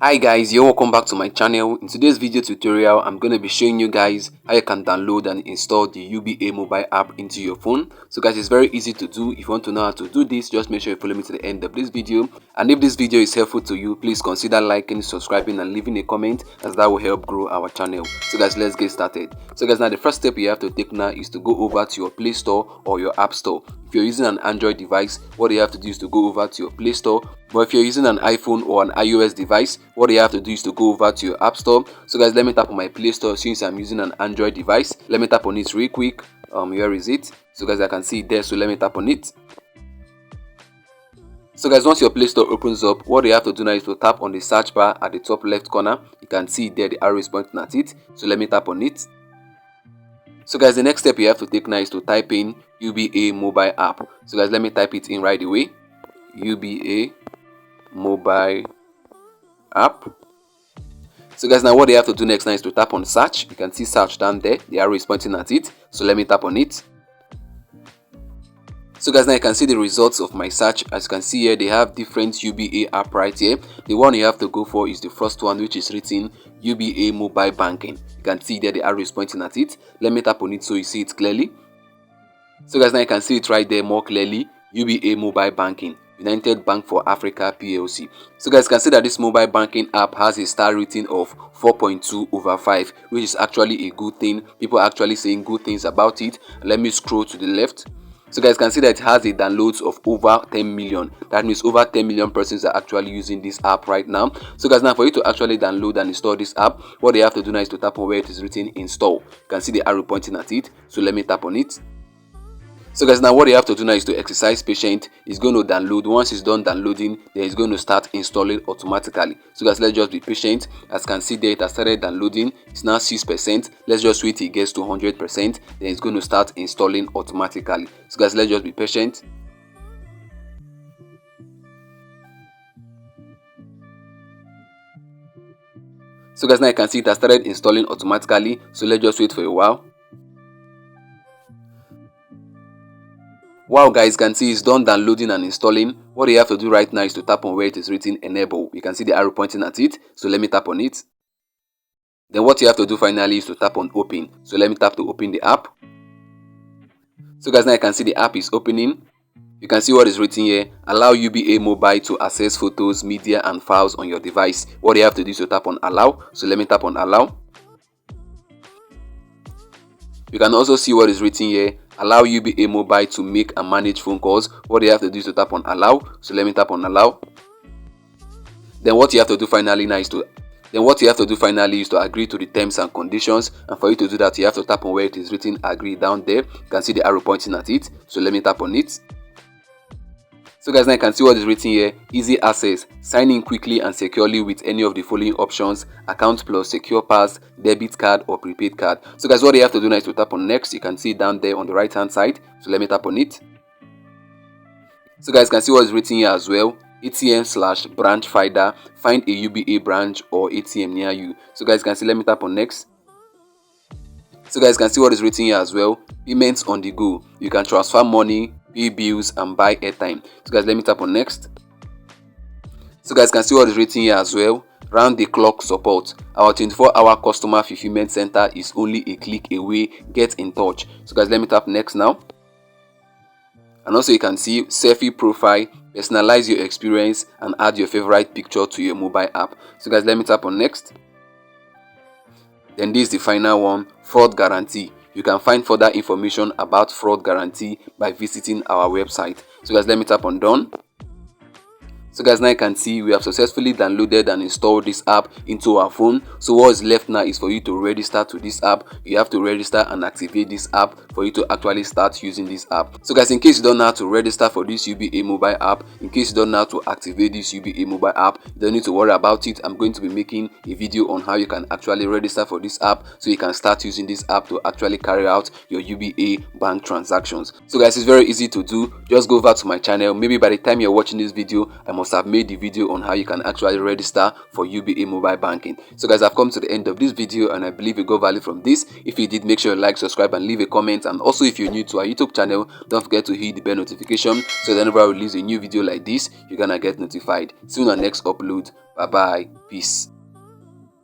Hi guys, you're welcome back to my channel. In today's video tutorial, I'm going to be showing you guys how you can download and install the UBA mobile app into your phone. So guys, it's very easy to do. If you want to know how to do this, just make sure you follow me to the end of this video. And if this video is helpful to you, please consider liking, subscribing and leaving a comment, as that will help grow our channel. So guys, let's get started. So guys, now the first step you have to take now is to go over to your Play Store or your App Store. If you're using an Android device, what you have to do is to go over to your Play Store. But if you're using an iPhone or an iOS device, what you have to do is to go over to your App Store. So guys, let me tap on my Play Store since I'm using an Android device. Let me tap on it real quick. Where is it? So guys, I can see it there, so let me tap on it. So guys, once your Play Store opens up, what you have to do now is to tap on the search bar at the top left corner. You can see there the arrow is pointing at it, so let me tap on it. So guys, the next step you have to take now is to type in UBA mobile app. So guys, let me type it in right away. UBA mobile app. So guys, now what you have to do next now is to tap on search. You can see search down there, the arrow is pointing at it, so let me tap on it. So guys, now you can see the results of my search. As you can see here, they have different UBA app right here. The one you have to go for is the first one, which is written UBA mobile banking. You can see there the arrow is pointing at it. Let me tap on it so you see it clearly. So guys, now you can see it right there more clearly. UBA mobile banking, United Bank for Africa PLC. So guys, you can see that this mobile banking app has a star rating of 4.2/5, which is actually a good thing. People are actually saying good things about it. Let me scroll to the left. So guys, can see that it has a downloads of over 10 million. That means over 10 million persons are actually using this app right now. So guys, now for you to actually download and install this app, what you have to do now is to tap on where it is written install. You can see the arrow pointing at it, so let me tap on it. So guys, now what you have to do now is to exercise patient. It's going to download. Once it's done downloading, then it's going to start installing automatically. So guys, let's just be patient. As you can see there, it has started downloading. It's now 6%. Let's just wait till it gets to 100%. Then it's going to start installing automatically. So guys, let's just be patient. So guys, now you can see it has started installing automatically. So let's just wait for a while. Wow guys, can see it's done downloading and installing. What you have to do right now is to tap on where it is written enable. You can see the arrow pointing at it, so let me tap on it. Then what you have to do finally is to tap on open. So let me tap to open the app. So guys, now you can see the app is opening. You can see what is written here. Allow UBA mobile to access photos, media and files on your device. What you have to do is to tap on allow. So let me tap on allow. You can also see what is written here. Allow UBA mobile to make and manage phone calls. What you have to do is to tap on allow. So let me tap on allow. Then what you have to do finally now is to agree to the terms and conditions. And for you to do that, you have to tap on where it is written agree down there. You can see the arrow pointing at it. So let me tap on it. So guys, now you can see what is written here. Easy access. Sign in quickly and securely with any of the following options: account plus secure pass, debit card or prepaid card. So guys, what you have to do now is to tap on next. You can see it down there on the right hand side. So let me tap on it. So guys, can see what is written here as well. ATM/branch finder. Find a UBA branch or ATM near you. So guys, can see, let me tap on next. So guys, can see what is written here as well. Payments on the go. You can transfer money, pay bills and buy airtime. So guys, let me tap on next. So guys, can see what is written here as well. Round the clock support. Our 24-hour customer fulfillment center is only a click away. Get in touch. So guys, let me tap next now. And also you can see selfie profile, personalize your experience and add your favorite picture to your mobile app. So guys, let me tap on next. Then this is the final one, fraud guarantee. You can find further information about fraud guarantee by visiting our website. So guys, let me tap on done. So guys, now you can see we have successfully downloaded and installed this app into our phone. So what is left now is for you to register to this app. You have to register and activate this app for you to actually start using this app. So guys, in case you don't know how to register for this UBA mobile app, in case you don't know how to activate this UBA mobile app, you don't need to worry about it. I'm going to be making a video on how you can actually register for this app so you can start using this app to actually carry out your UBA bank transactions. So guys, it's very easy to do. Just go over to my channel. Maybe by the time you're watching this video, I must must have made the video on how you can actually register for UBA mobile banking. So guys, I've come to the end of this video and I believe you got value from this. If you did, make sure you like, subscribe and leave a comment. And also if you're new to our YouTube channel, don't forget to hit the bell notification so that whenever I release a new video like this, you're gonna get notified. See you on our next upload. Bye bye. Peace.